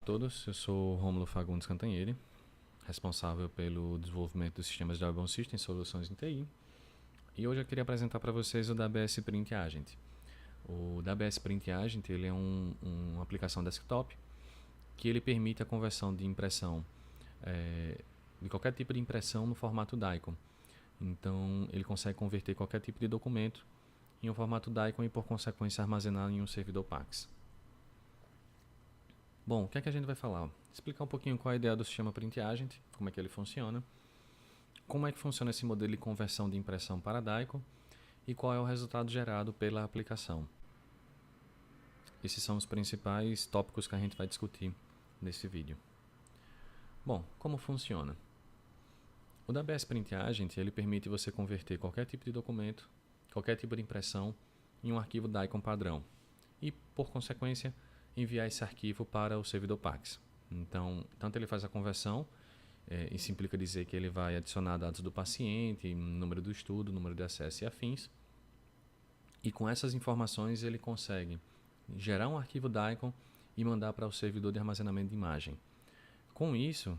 Todos, eu sou Rômulo Fagundes Cantanhede, responsável pelo desenvolvimento dos sistemas de Airborne Systems Soluções em TI. E hoje eu queria apresentar para vocês o DBS Print Agent. O DBS Print Agent ele é uma aplicação desktop que ele permite a conversão de impressão, de qualquer tipo de impressão no formato DICOM. Então ele consegue converter qualquer tipo de documento em um formato DICOM e por consequência armazenar em um servidor PAX. Bom, o que é que a gente vai falar? Explicar um pouquinho qual é a ideia do sistema Print Agent, como é que ele funciona, como é que funciona esse modelo de conversão de impressão para DICOM e qual é o resultado gerado pela aplicação. Esses são os principais tópicos que a gente vai discutir nesse vídeo. Bom, como funciona? O DBS Print Agent ele permite você converter qualquer tipo de documento, qualquer tipo de impressão em um arquivo DICOM padrão e, por consequência, enviar esse arquivo para o servidor PAX. Então, tanto ele faz a conversão, isso implica dizer que ele vai adicionar dados do paciente, número do estudo, número de acesso e afins. E com essas informações ele consegue gerar um arquivo DICOM e mandar para o servidor de armazenamento de imagem. Com isso,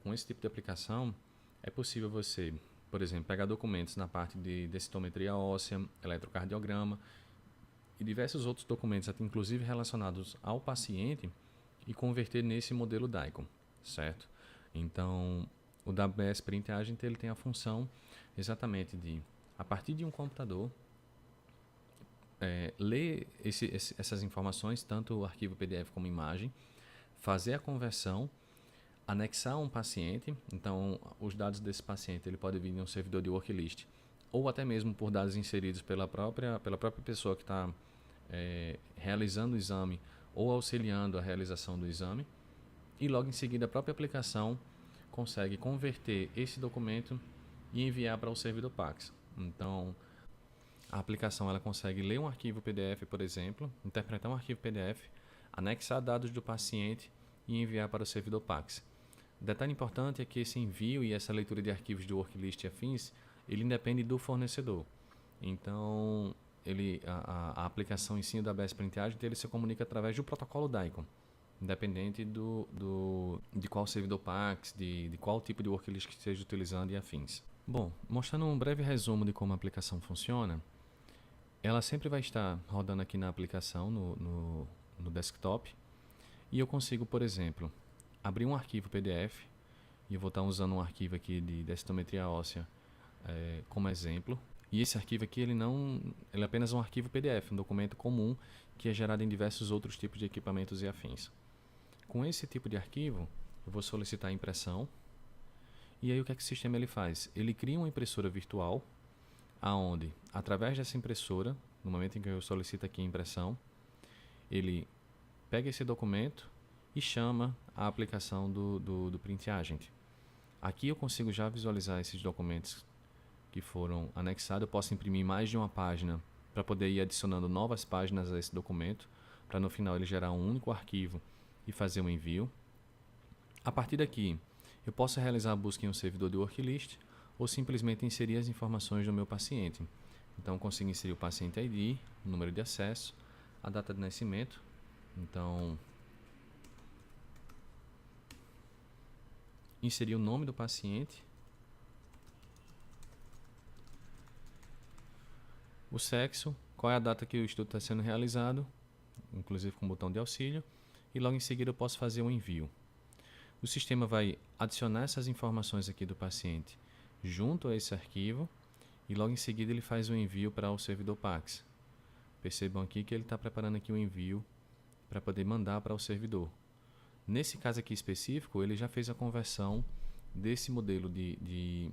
com esse tipo de aplicação, é possível você, por exemplo, pegar documentos na parte de densitometria óssea, eletrocardiograma e diversos outros documentos, até inclusive relacionados ao paciente, e converter nesse modelo DICOM, certo? Então, o DBS Print Agent ele tem a função exatamente de, a partir de um computador, ler essas informações, tanto o arquivo PDF como imagem, fazer a conversão, anexar um paciente. Então, os dados desse paciente ele pode vir de um servidor de worklist ou até mesmo por dados inseridos pela própria pessoa que está realizando o exame ou auxiliando a realização do exame, e logo em seguida a própria aplicação consegue converter esse documento e enviar para o servidor PAX. Então, a aplicação ela consegue ler um arquivo PDF, por exemplo, interpretar um arquivo PDF, anexar dados do paciente e enviar para o servidor PAX. Detalhe importante é que esse envio e essa leitura de arquivos de worklist e afins, ele independe do fornecedor. Então, a aplicação em si da DBS Print Agent ele se comunica através do protocolo DICOM, independente de qual servidor PAX, de qual tipo de worklist que esteja utilizando e afins. Bom, mostrando um breve resumo de como a aplicação funciona, ela sempre vai estar rodando aqui na aplicação, no desktop, e eu consigo, por exemplo, abrir um arquivo PDF, e eu vou estar usando um arquivo aqui de densitometria óssea como exemplo. E esse arquivo aqui ele é apenas um arquivo PDF, um documento comum que é gerado em diversos outros tipos de equipamentos e afins. Com esse tipo de arquivo, eu vou solicitar a impressão. E aí o que é que o sistema ele faz? Ele cria uma impressora virtual, aonde, através dessa impressora, no momento em que eu solicito aqui a impressão, ele pega esse documento e chama a aplicação do Print Agent. Aqui eu consigo já visualizar esses documentos que foram anexados. Eu posso imprimir mais de uma página para poder ir adicionando novas páginas a esse documento, para no final ele gerar um único arquivo e fazer um envio. A partir daqui, eu posso realizar a busca em um servidor de worklist ou simplesmente inserir as informações do meu paciente. Então, eu consigo inserir o paciente ID, o número de acesso, a data de nascimento. Então, inserir o nome do paciente, o sexo, qual é a data que o estudo está sendo realizado, inclusive com o botão de auxílio, e logo em seguida eu posso fazer um envio. O sistema vai adicionar essas informações aqui do paciente junto a esse arquivo e logo em seguida ele faz o envio para o servidor PAX. Percebam aqui que ele está preparando aqui o envio para poder mandar para o servidor. Nesse caso aqui específico, ele já fez a conversão desse modelo de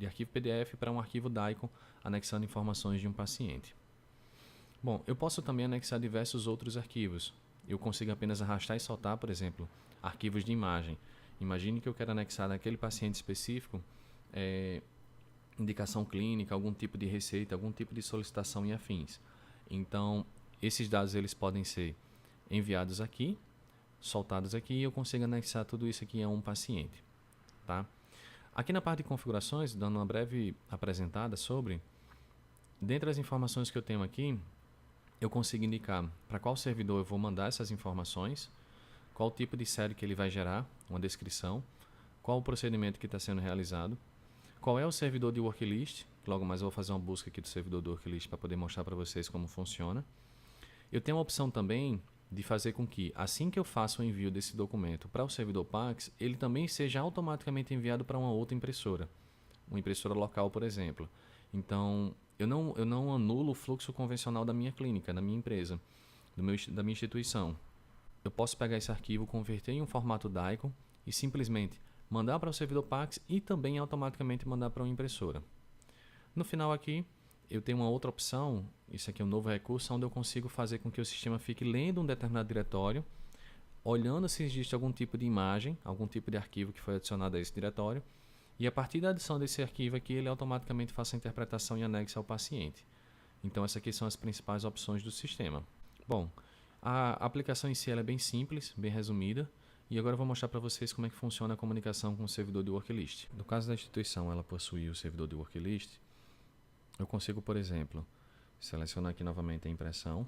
arquivo PDF para um arquivo DICOM, anexando informações de um paciente. Bom, eu posso também anexar diversos outros arquivos. Eu consigo apenas arrastar e soltar, por exemplo, arquivos de imagem. Imagine que eu quero anexar naquele paciente específico indicação clínica, algum tipo de receita, algum tipo de solicitação e afins. Então, esses dados eles podem ser enviados aqui, soltados aqui, e eu consigo anexar tudo isso aqui a um paciente. Tá? Aqui na parte de configurações, dando uma breve apresentada sobre, dentre as informações que eu tenho aqui, eu consigo indicar para qual servidor eu vou mandar essas informações, qual tipo de série que ele vai gerar, uma descrição, qual o procedimento que está sendo realizado, qual é o servidor de worklist, logo mais eu vou fazer uma busca aqui do servidor de worklist para poder mostrar para vocês como funciona. Eu tenho a opção também de fazer com que, assim que eu faça o envio desse documento para o servidor Pax, ele também seja automaticamente enviado para uma outra impressora local, por exemplo. Então, eu não anulo o fluxo convencional da minha clínica, da minha empresa, da minha instituição. Eu posso pegar esse arquivo, converter em um formato DICOM e simplesmente mandar para o servidor Pax e também automaticamente mandar para uma impressora. No final aqui, eu tenho uma outra opção, isso aqui é um novo recurso, onde eu consigo fazer com que o sistema fique lendo um determinado diretório, olhando se existe algum tipo de imagem, algum tipo de arquivo que foi adicionado a esse diretório, e a partir da adição desse arquivo aqui, ele automaticamente faça a interpretação e anexe ao paciente. Então, essas aqui são as principais opções do sistema. Bom, a aplicação em si ela é bem simples, bem resumida, e agora eu vou mostrar para vocês como é que funciona a comunicação com o servidor de worklist. No caso da instituição, ela possui o servidor de worklist, eu consigo, por exemplo, selecionar aqui novamente a impressão,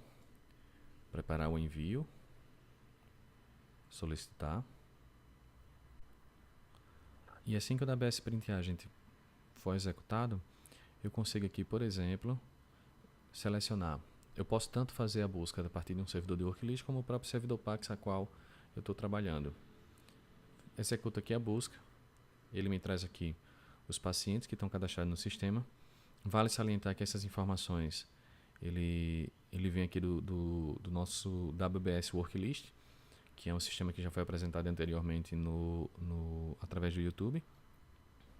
preparar o envio, solicitar. E assim que o WBS Print Agent for executado, eu consigo aqui, por exemplo, selecionar. Eu posso tanto fazer a busca a partir de um servidor de worklist como o próprio servidor Pax a qual eu estou trabalhando. Executo aqui a busca, ele me traz aqui os pacientes que estão cadastrados no sistema. Vale salientar que essas informações ele vem aqui do nosso WBS Worklist, que é um sistema que já foi apresentado anteriormente através do YouTube,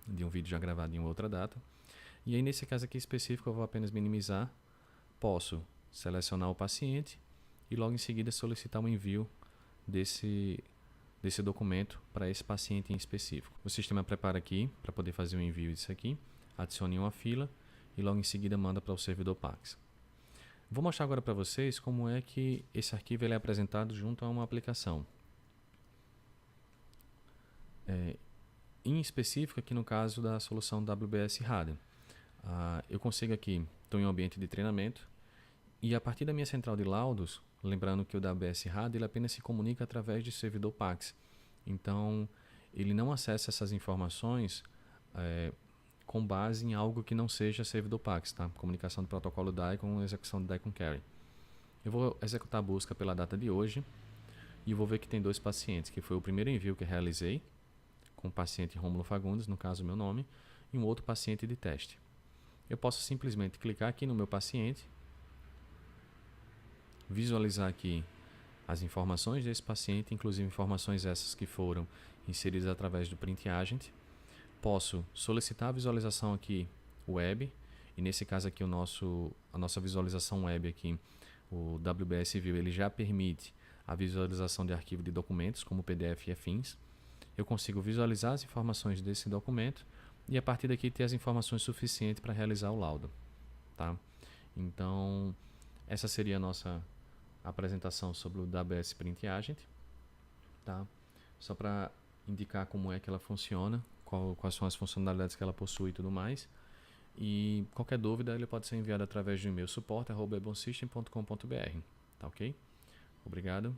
de um vídeo já gravado em outra data. E aí nesse caso aqui específico eu vou apenas minimizar, posso selecionar o paciente e logo em seguida solicitar um envio desse documento para esse paciente em específico. O sistema prepara aqui para poder fazer o envio disso aqui, adicione uma fila e logo em seguida manda para o servidor Pax. Vou mostrar agora para vocês como é que esse arquivo ele é apresentado junto a uma aplicação. Em específico aqui no caso da solução WBS RAD. Eu consigo aqui, estou em um ambiente de treinamento e a partir da minha central de laudos, lembrando que o WBS RAD ele apenas se comunica através de servidor Pax. Então ele não acessa essas informações com base em algo que não seja servidor Pax, tá? Comunicação do protocolo DICOM, execução do DICOM Carry. Eu vou executar a busca pela data de hoje e vou ver que tem 2 pacientes, que foi o primeiro envio que eu realizei, com o paciente Rômulo Fagundes, no caso meu nome, e um outro paciente de teste. Eu posso simplesmente clicar aqui no meu paciente, visualizar aqui as informações desse paciente, inclusive informações essas que foram inseridas através do Print Agent. Posso solicitar a visualização aqui web, e nesse caso aqui a nossa visualização web aqui, o WBS View, ele já permite a visualização de arquivo de documentos, como PDF e afins. Eu consigo visualizar as informações desse documento e a partir daqui ter as informações suficientes para realizar o laudo. Tá? Então, essa seria a nossa apresentação sobre o WBS Print Agent. Tá? Só para indicar como é que ela funciona, quais são as funcionalidades que ela possui e tudo mais. E qualquer dúvida ele pode ser enviado através do e-mail suporte@ebonsystem.com.br. Tá ok? Obrigado.